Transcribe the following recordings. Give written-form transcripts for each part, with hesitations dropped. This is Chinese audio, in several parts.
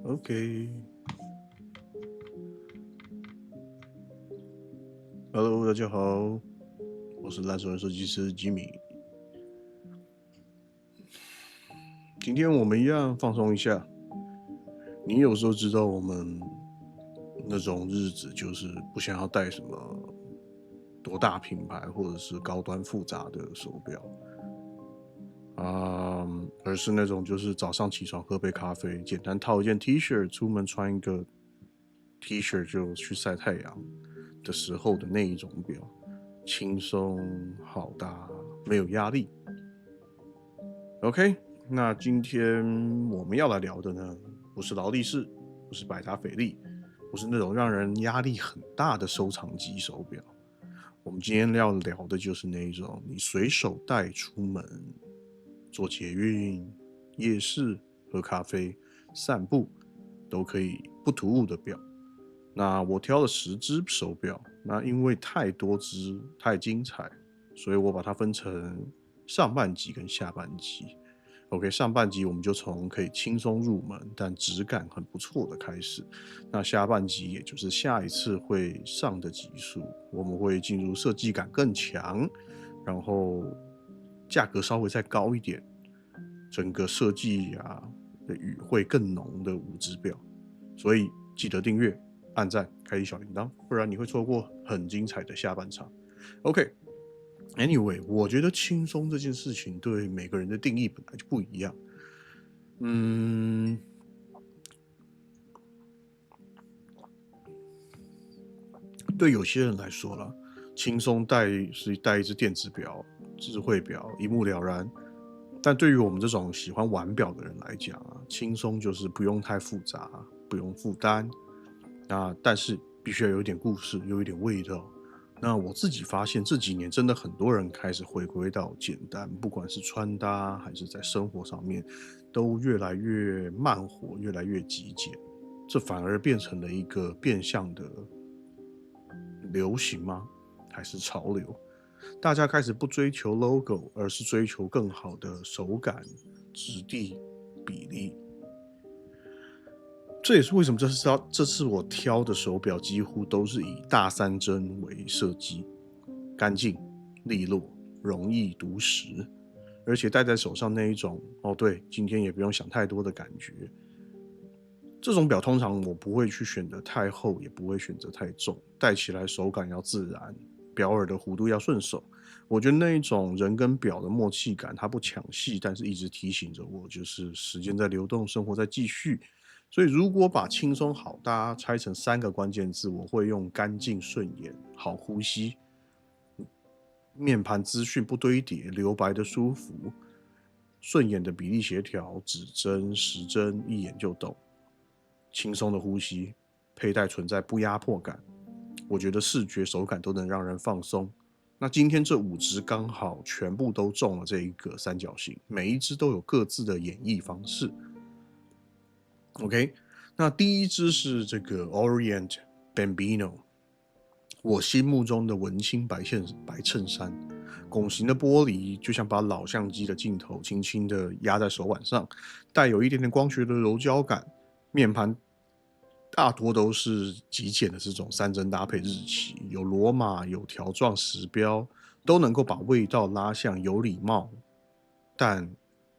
OK，Hello，大家好，我是烂熟人设计师吉米。今天我们一样放松一下。你有时候知道我们那种日子，就是不想要带什么多大品牌或者是高端复杂的手表而是那种就是早上起床喝杯咖啡，简单套一件 T 恤，出门穿一个 T 恤就去晒太阳的时候的那一种表，轻松好搭，没有压力。OK，那今天我们要来聊的呢，不是劳力士，不是百达翡丽，不是那种让人压力很大的收藏级手表。我们今天要聊的就是那种你随手带出门，做捷运、夜市、喝咖啡、散步都可以不突兀的表。那我挑了10只手表，那因为太多只太精彩，所以我把它分成上半集跟下半集。OK， 上半集我们就从可以轻松入门但质感很不错的开始，那下半集也就是下一次会上的集数，我们会进入设计感更强，然后价格稍微再高一点，整个设计的语汇更浓的5只表。所以记得订阅、按赞、开启小铃铛，不然你会错过很精彩的下半场。OK，Anyway，我觉得轻松这件事情对每个人的定义本来就不一样。对有些人来说啦，轻松是带一只电子表、智慧表，一目了然。但对于我们这种喜欢玩表的人来讲轻松就是不用太复杂，不用负担。但是必须要有一点故事，有一点味道。那我自己发现这几年真的很多人开始回归到简单，不管是穿搭还是在生活上面，都越来越慢活，越来越极简。这反而变成了一个变相的流行吗？还是潮流？大家开始不追求 logo， 而是追求更好的手感、质地、比例。这也是为什么这次我挑的手表几乎都是以大3针为设计，干净、利落、容易读时，而且戴在手上那一种对，今天也不用想太多的感觉。这种表通常我不会去选择太厚，也不会选择太重，戴起来手感要自然，表耳的弧度要顺手。我觉得那一种人跟表的默契感，它不抢戏，但是一直提醒着我，就是时间在流动，生活在继续。所以如果把轻松好搭拆成3个关键字，我会用干净顺眼、好呼吸、面盘资讯不堆叠、留白的舒服、顺眼的比例协调、指针、时针一眼就懂。轻松的呼吸，佩戴存在不压迫感，我觉得视觉手感都能让人放松。那今天这5只刚好全部都中了这一个三角形，每一只都有各自的演绎方式。OK， 那第一只是这个 Orient Bambino， 我心目中的文青白衬衫，拱形的玻璃就像把老相机的镜头轻轻的压在手腕上，带有一点点光学的柔焦感。面盘大多都是极简的这种3针搭配日期，有罗马，有条状时标，都能够把味道拉向有礼貌，但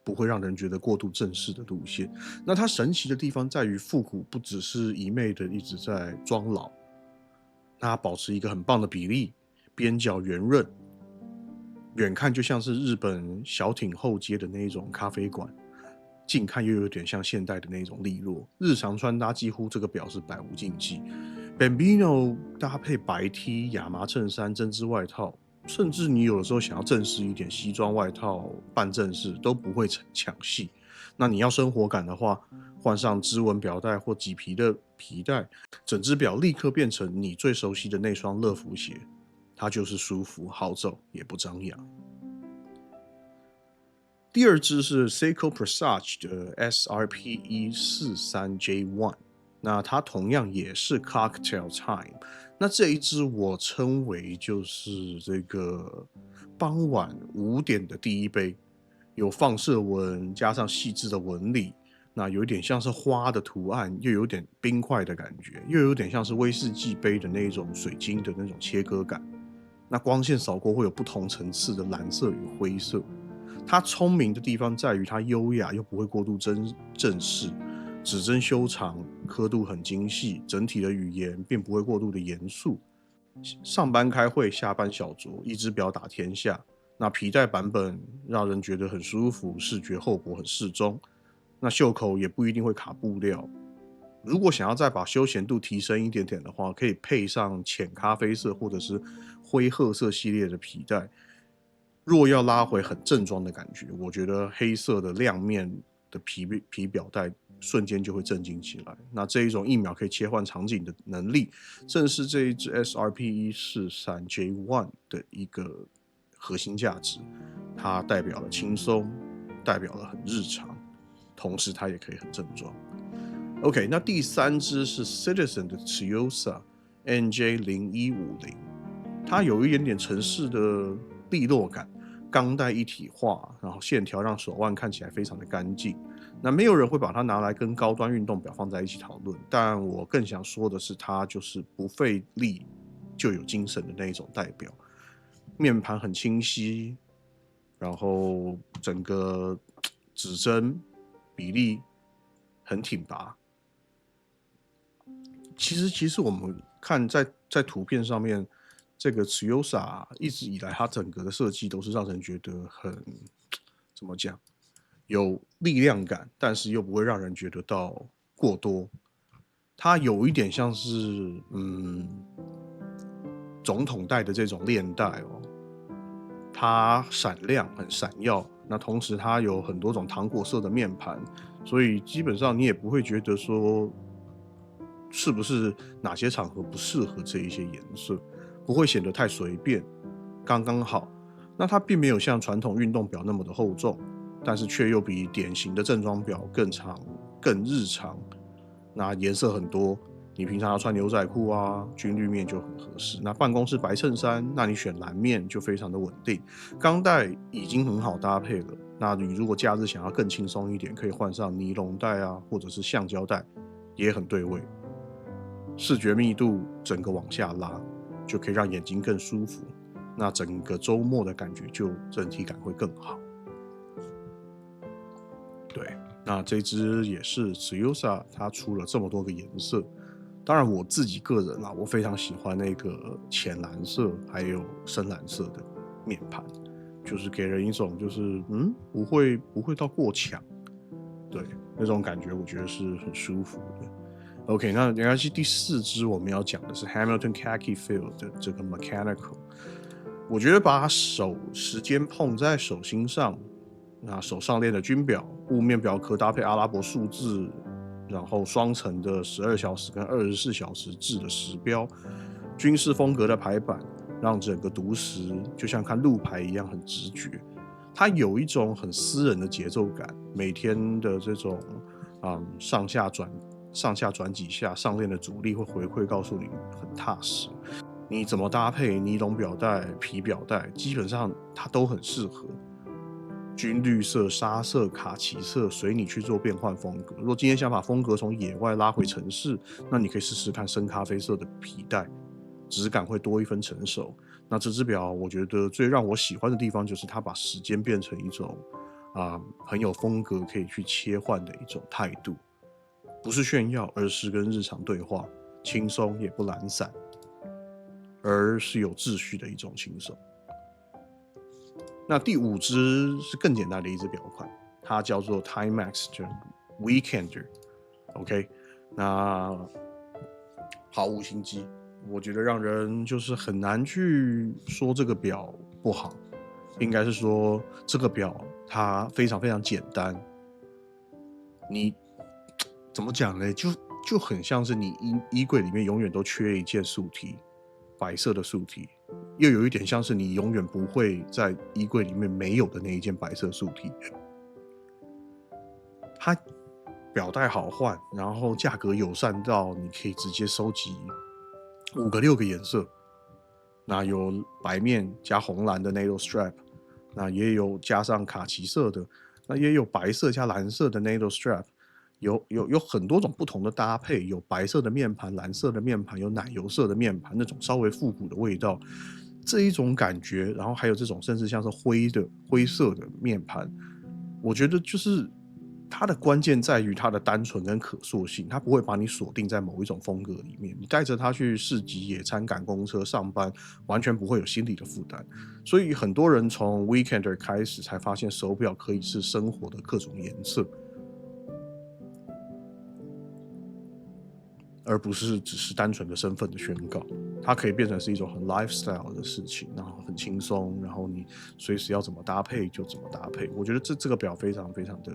不会让人觉得过度正式的路线。那它神奇的地方在于复古不只是一昧的一直在装老，它保持一个很棒的比例，边角圆润，远看就像是日本小町后街的那一种咖啡馆，近看又有点像现代的那种利落。日常穿搭几乎这个表是百无禁忌。Bambino 搭配白 T、亚麻衬衫、针织外套，甚至你有的时候想要正式一点，西装外套半正式都不会抢戏。那你要生活感的话，换上织纹表带或麂皮的皮带，整只表立刻变成你最熟悉的那双乐福鞋，它就是舒服好走也不张扬。第二支是 Seiko Presage 的 SRP 143J1， 那它同样也是 Cocktail Time。那这一支我称为就是这个傍晚5点的第一杯，有放射纹加上细致的纹理，那有一点像是花的图案，又有点冰块的感觉，又有点像是威士忌杯的那种水晶的那种切割感。那光线扫过会有不同层次的蓝色与灰色。它聪明的地方在于它优雅又不会过度正式，指针修长，刻度很精细，整体的语言并不会过度的严肃。上班开会，下班小酌，一只表打天下。那皮带版本让人觉得很舒服，视觉厚薄很适中。那袖口也不一定会卡布料。如果想要再把休闲度提升一点点的话，可以配上浅咖啡色或者是灰褐色系列的皮带。若要拉回很正装的感觉，我觉得黑色的亮面的皮表带瞬间就会震惊起来。那这一种1秒可以切换场景的能力，正是这一支 SRP143J1 的一个核心价值。它代表了轻松，代表了很日常，同时它也可以很正装。OK， 那第3支是 Citizen 的 Toyosa NJ0150，它有一点点城市的利落感，钢带一体化，然后线条让手腕看起来非常的干净。那没有人会把它拿来跟高端运动表放在一起讨论，但我更想说的是，它就是不费力就有精神的那一种代表。面盘很清晰，然后整个指针比例很挺拔。其实我们看在图片上面，这个 Toyosa 一直以来它整个的设计都是让人觉得很怎么讲，有力量感，但是又不会让人觉得到过多。它有一点像是总统带的这种链带哦，它闪亮很闪耀，那同时它有很多种糖果色的面盘，所以基本上你也不会觉得说是不是哪些场合不适合这一些颜色，不会显得太随便，刚刚好。那它并没有像传统运动表那么的厚重，但是却又比典型的正装表更长、更日常。那颜色很多，你平常要穿牛仔裤啊，军绿面就很合适。那办公室白衬衫，那你选蓝面就非常的稳定。钢带已经很好搭配了，那你如果假日想要更轻松一点，可以换上尼龙带啊，或者是橡胶带，也很对味。视觉密度整个往下拉，就可以让眼睛更舒服。那整个周末的感觉就整体感会更好。对，那这支也是 Toyosa 它出了这么多个颜色。当然我自己个人啦，我非常喜欢那个浅蓝色还有深蓝色的面盘，就是给人一种就是不会到过强，对，那种感觉我觉得是很舒服的。OK， 那没关系。第4支我们要讲的是 Hamilton Khaki Field 的这个 Mechanical。我觉得把时间碰在手心上，那手上链的军表，雾面表壳搭配阿拉伯数字，然后双层的12小时跟24小时制的时标，军事风格的排版，让整个读时就像看路牌一样很直觉。它有一种很私人的节奏感，每天的这种上下转几下，上链的阻力会回馈告诉你很踏实。你怎么搭配尼龙表带、皮表带，基本上它都很适合。军绿色、沙色、卡其色，随你去做变换风格。如果今天想把风格从野外拉回城市，那你可以试试看深咖啡色的皮带，质感会多一分成熟。那这只表，我觉得最让我喜欢的地方就是它把时间变成一种很有风格可以去切换的一种态度。不是炫耀，而是跟日常对话，轻松也不懒散，而是有秩序的一种轻松。那第5支是更简单的一支表款，它叫做 Timex 的 Weekender。OK， 那毫无心机，我觉得让人就是很难去说这个表不好，应该是说这个表它非常非常简单。你怎么讲呢？就很像是你衣柜里面永远都缺一件素 T， 白色的素 T， 又有一点像是你永远不会在衣柜里面没有的那一件白色素 T。它表带好换，然后价格友善到你可以直接收集5个6个颜色。那有白面加红蓝的 NATO strap， 那也有加上卡其色的，那也有白色加蓝色的 NATO strap。有很多种不同的搭配，有白色的面盘、蓝色的面盘，有奶油色的面盘，那种稍微复古的味道，这一种感觉，然后还有这种甚至像是灰色的面盘，我觉得就是它的关键在于它的单纯跟可塑性，它不会把你锁定在某一种风格里面，你带着它去市集、野餐、赶公车、上班，完全不会有心理的负担。所以很多人从 Weekender 开始才发现手表可以是生活的各种颜色，而不是只是单纯的身份的宣告。它可以变成是一种很 lifestyle 的事情，然后很轻松，然后你随时要怎么搭配就怎么搭配。我觉得这个表非常非常的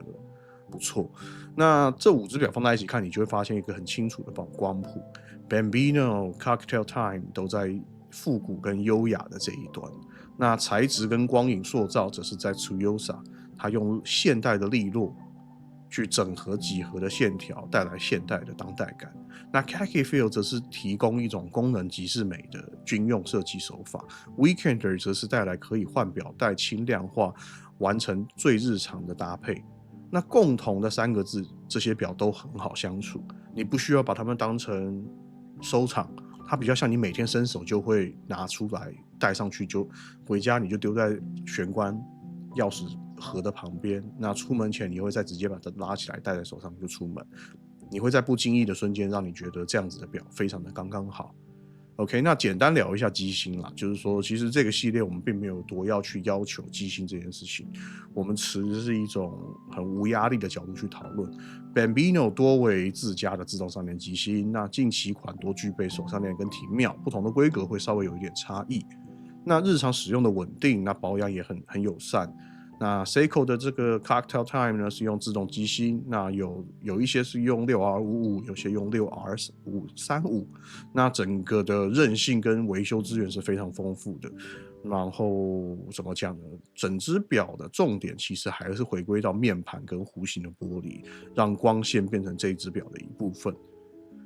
不错。那这5只表放在一起看，你就会发现一个很清楚的光谱。Bambino、Cocktail Time 都在复古跟优雅的这一端，那材质跟光影塑造则是在 Tsuyosa， 它用现代的利落去整合几何的线条，带来现代的当代感。那 Khaki Feel 则是提供一种功能即是美的军用设计手法， Weekender 则是带来可以换表带轻量化，完成最日常的搭配。那共同的3个字，这些表都很好相处，你不需要把它们当成收藏，它比较像你每天伸手就会拿出来戴上去，就回家你就丢在玄关钥匙盒的旁边，那出门前你会再直接把它拉起来戴在手上就出门，你会在不经意的瞬间让你觉得这样子的表非常的刚刚好。OK， 那简单聊一下机芯啦，就是说其实这个系列我们并没有多要去要求机芯这件事情，我们持是一种很无压力的角度去讨论。Bambino 多为自家的自动上链机芯，那近期款多具备手上链跟停秒，不同的规格会稍微有一点差异。那日常使用的稳定，那保养也很友善。那 Seiko 的这个 Cocktail Time 呢是用自动机芯，那有一些是用 6R55， 有些用 6R535， 那整个的韧性跟维修资源是非常丰富的。然后怎么讲呢？整只表的重点其实还是回归到面盘跟弧形的玻璃，让光线变成这一只表的一部分。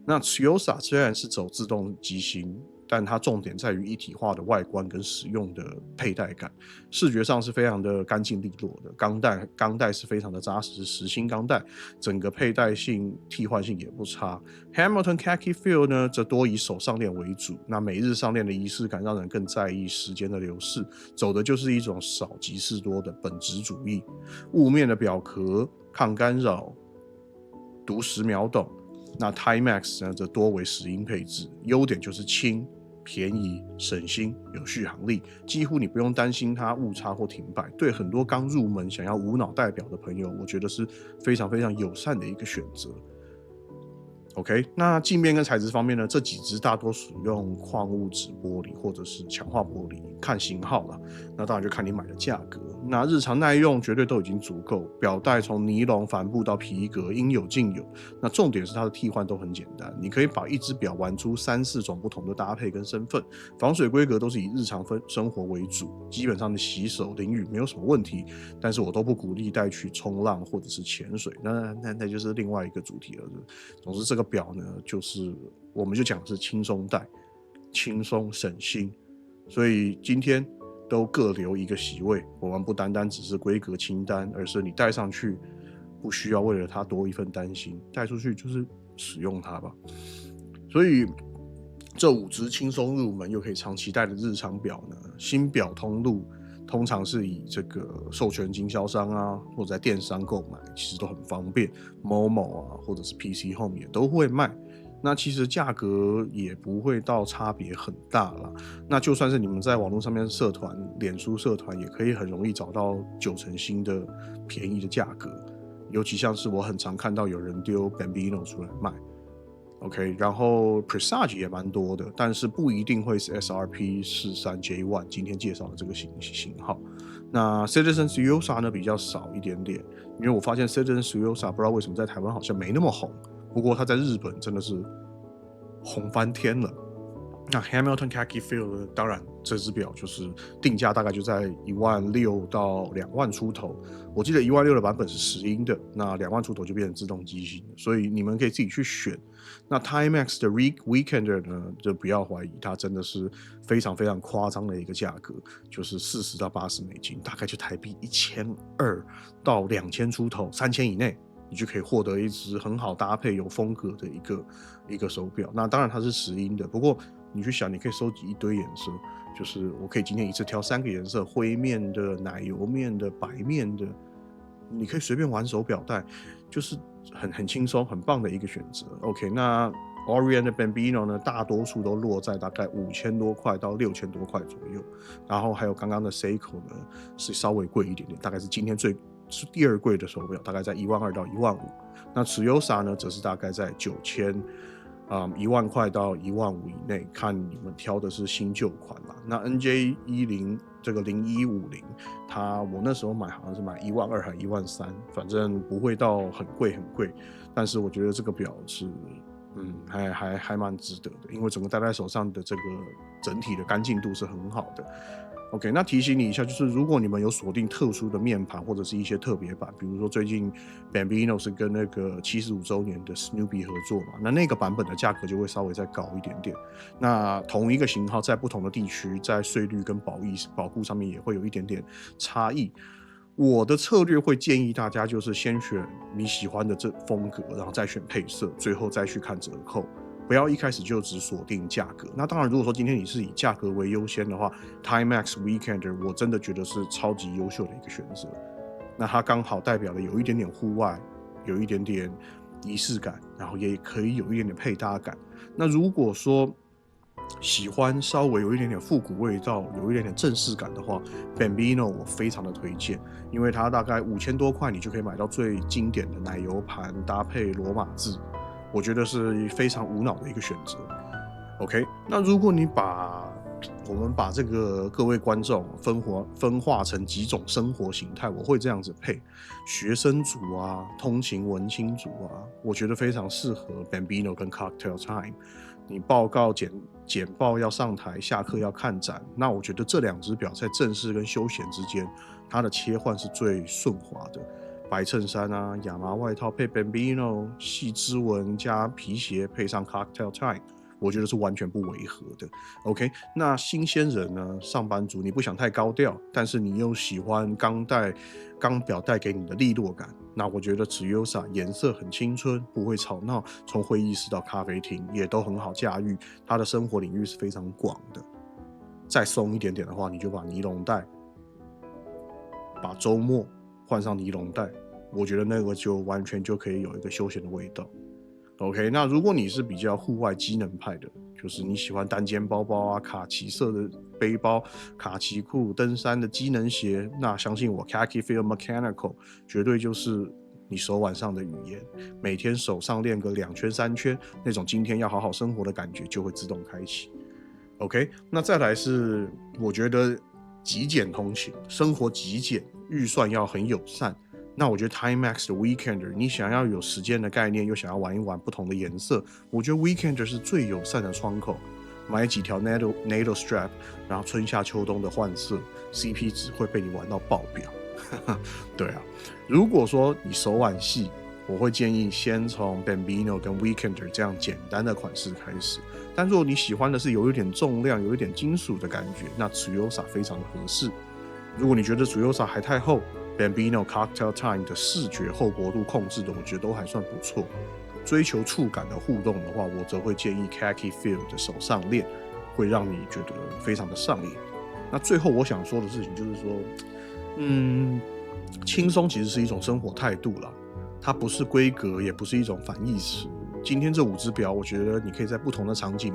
那 Tsuyosa 虽然是走自动机芯，但它重点在于一体化的外观跟使用的佩戴感，视觉上是非常的干净利落的，钢带是非常的扎实，是实心钢带，整个佩戴性替换性也不差。Hamilton Khaki Feel 呢则多以手上链为主，那每日上链的仪式感让人更在意时间的流逝，走的就是一种少即是多的本质主义。雾面的表壳抗干扰，读时秒懂。那 Timex 呢则多为石英配置，优点就是轻、便宜、省心、有续航力，几乎你不用担心它误差或停摆。对很多刚入门想要无脑戴表的朋友，我觉得是非常非常友善的一个选择。OK， 那镜面跟材质方面呢，这几只大多使用矿物质玻璃或者是强化玻璃，看型号啦，那当然就看你买的价格。那日常耐用绝对都已经足够，表带从尼龙、帆布到皮革应有尽有。那重点是它的替换都很简单，你可以把一只表玩出3、4种不同的搭配跟身份。防水规格都是以日常生活为主，基本上的洗手淋雨没有什么问题，但是我都不鼓励带去冲浪或者是潜水，那就是另外一个主题了。总之这个表呢，就是我们就讲的是轻松戴，轻松省心，所以今天都各留一个席位。我们不单单只是规格清单，而是你戴上去不需要为了它多一份担心，带出去就是使用它吧。所以这5只轻松入门又可以长期戴的日常表呢，新表通路通常是以这个授权经销商啊，或者在电商购买，其实都很方便。Momo 啊，或者是 PC Home 也都会卖。那其实价格也不会到差别很大啦。那就算是你们在网络上面社团、脸书社团，也可以很容易找到9成新的便宜的价格。尤其像是我很常看到有人丢 Bambino 出来卖。OK， 然后 Presage 也蛮多的，但是不一定会是 SRP43J1 今天介绍的这个型号。那 Citizen Tsuyosa 呢比较少一点点，因为我发现 Citizen Tsuyosa 不知道为什么在台湾好像没那么红，不过它在日本真的是红翻天了。那 Hamilton Khaki Feel 呢，当然这只表就是定价大概就在16000到2万出头，我记得16000的版本是10英的，那2万出头就变成自动机芯了，所以你们可以自己去选。那 Timex 的 Weekender 呢，就不要怀疑，它真的是非常非常夸张的一个价格，就是$40到$80，大概就台币1200到2000出头，3000以内你就可以获得一只很好搭配、有风格的一个手表。那当然它是石英的，不过你去想，你可以收集一堆颜色，就是我可以今天一次挑3个颜色：灰面的、奶油面的、白面的，你可以随便玩手表带，就是很轻松、很棒的一个选择。OK， 那 Orient 的 Bambino 呢，大多数都落在大概5000多块到6000多块左右，然后还有刚刚的 Seiko 呢是稍微贵一点点，大概是今天是第2贵的手表，大概在12000到15000。那 Tsuyosa 呢，则是大概在9000。10000块到15000以内，看你们挑的是新旧款啦。那 NJ10这个0150，我那时候买好像是买12000还13000，反正不会到很贵，但是我觉得这个表是还蛮值得的，因为整个戴在手上的这个整体的干净度是很好的。OK， 那提醒你一下，就是如果你们有锁定特殊的面盘或者是一些特别版，比如说最近 Bambino 是跟那个75周年的 Snoopy 合作嘛，那个版本的价格就会稍微再高一点点。那同一个型号在不同的地区，在税率跟保护上面也会有一点点差异。我的策略会建议大家就是先选你喜欢的这风格，然后再选配色，最后再去看折扣。不要一开始就只锁定价格。那当然，如果说今天你是以价格为优先的话 ，Timex Weekender 我真的觉得是超级优秀的一个选择。那它刚好代表了有一点点户外，有一点点仪式感，然后也可以有一点点配搭感。那如果说喜欢稍微有一点点复古味道，有一点点正式感的话 ，Bambino 我非常的推荐，因为它大概5000多块，你就可以买到最经典的奶油盘搭配罗马字。我觉得是非常无脑的一个选择。OK， 那如果我们把这个各位观众分化成几种生活形态，我会这样子配：学生族啊，通勤文青族啊，我觉得非常适合 Bambino 跟 Cocktail Time。你报告简报要上台，下课要看展，那我觉得这2只表在正式跟休闲之间，它的切换是最顺滑的。白衬衫啊，亚麻外套配 Bambino， 细织纹加皮鞋配上 Cocktail Time， 我觉得是完全不违和的。OK， 那新鲜人呢，上班族你不想太高调，但是你又喜欢钢表带给你的利落感，那我觉得 Tsuyosa 颜色很青春，不会吵闹，从会议室到咖啡厅也都很好驾驭，它的生活领域是非常广的。再松一点点的话，你就把尼龙带，把周末换上尼龙带，我觉得那个就完全就可以有一个休闲的味道。OK， 那如果你是比较户外机能派的，就是你喜欢单肩包包啊、卡其色的背包、卡其裤、登山的机能鞋，那相信我 Khaki Feel Mechanical 绝对就是你手腕上的语言，每天手上练个2圈3圈，那种今天要好好生活的感觉就会自动开启。OK， 那再来是我觉得极简通勤，生活极简，预算要很友善。那我觉得 Timex 的 Weekender， 你想要有时间的概念，又想要玩一玩不同的颜色，我觉得 Weekender 是最友善的窗口。买几条 NATO Strap， 然后春夏秋冬的换色 ，CP 值会被你玩到爆表。对啊，如果说你手腕细，我会建议先从 Bambino 跟 Weekender 这样简单的款式开始。但如果你喜欢的是有一点重量、有一点金属的感觉，那 Tsuyosa 非常的合适。如果你觉得 Tsuyosa 还太厚， Bambino Cocktail Time 的视觉厚薄度控制的，我觉得都还算不错。追求触感的互动的话，我则会建议 Khaki Feel 的手上链，会让你觉得非常的上瘾。那最后我想说的事情就是说，轻松其实是一种生活态度啦，它不是规格，也不是一种反义词。今天这5只表，我觉得你可以在不同的场景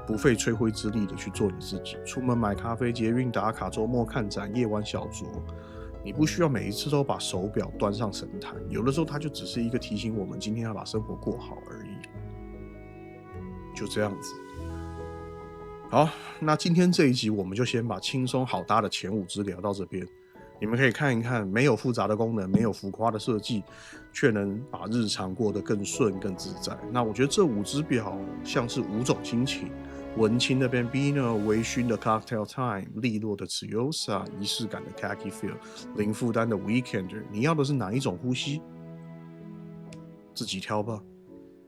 不费吹灰之力的去做你自己。出门买咖啡、捷运打卡、周末看展、夜晚小酌，你不需要每一次都把手表端上神坛，有的时候它就只是一个提醒我们今天要把生活过好而已。就这样子。好，那今天这一集我们就先把轻松好搭的前5只聊到这边。你们可以看一看，没有复杂的功能，没有浮夸的设计，却能把日常过得更顺更自在。那我觉得这5只表像是5种心情：文青的 Bambino， 微醺的 Cocktail Time， 利落的 Tsuyosa， 仪式感的 Khaki Feel， 零负担的 Weekender。你要的是哪一种呼吸？自己挑吧。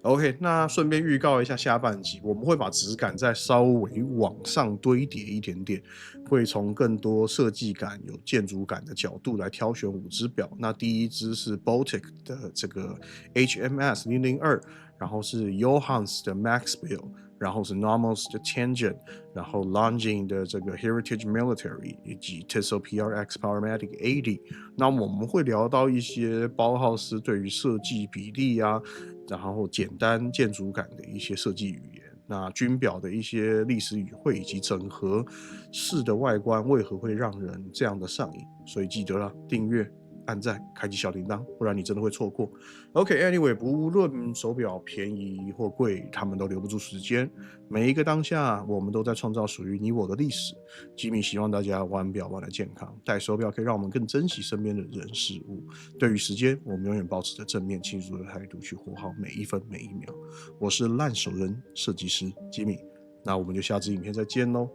OK，那顺便预告一下下半集，我们会把质感再稍微往上堆叠一点点，会从更多设计感、有建筑感的角度来挑选5只表。那第一只是 Baltic 的这个 HMS 002，然后是 Johans 的 Max 表，然后是 Nomos 的 Tangent，然后 Longines 的这个 Heritage Military，以及 Tissot PRX Powermatic 80。那我们会聊到一些包浩斯对于设计比例啊，然后简单建筑感的一些设计语言，那军表的一些历史语汇以及整合式的外观为何会让人这样的上瘾，所以记得了订阅、按赞、开启小铃铛，不然你真的会错过。OK，Anyway，不论手表便宜或贵，他们都留不住时间。每一个当下，我们都在创造属于你我的历史。吉米希望大家玩表玩得健康，戴手表可以让我们更珍惜身边的人事物。对于时间，我们永远保持着正面庆祝的态度去活好每一分每一秒。我是烂手人设计师吉米，那我们就下支影片再见喽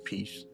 ，Peace。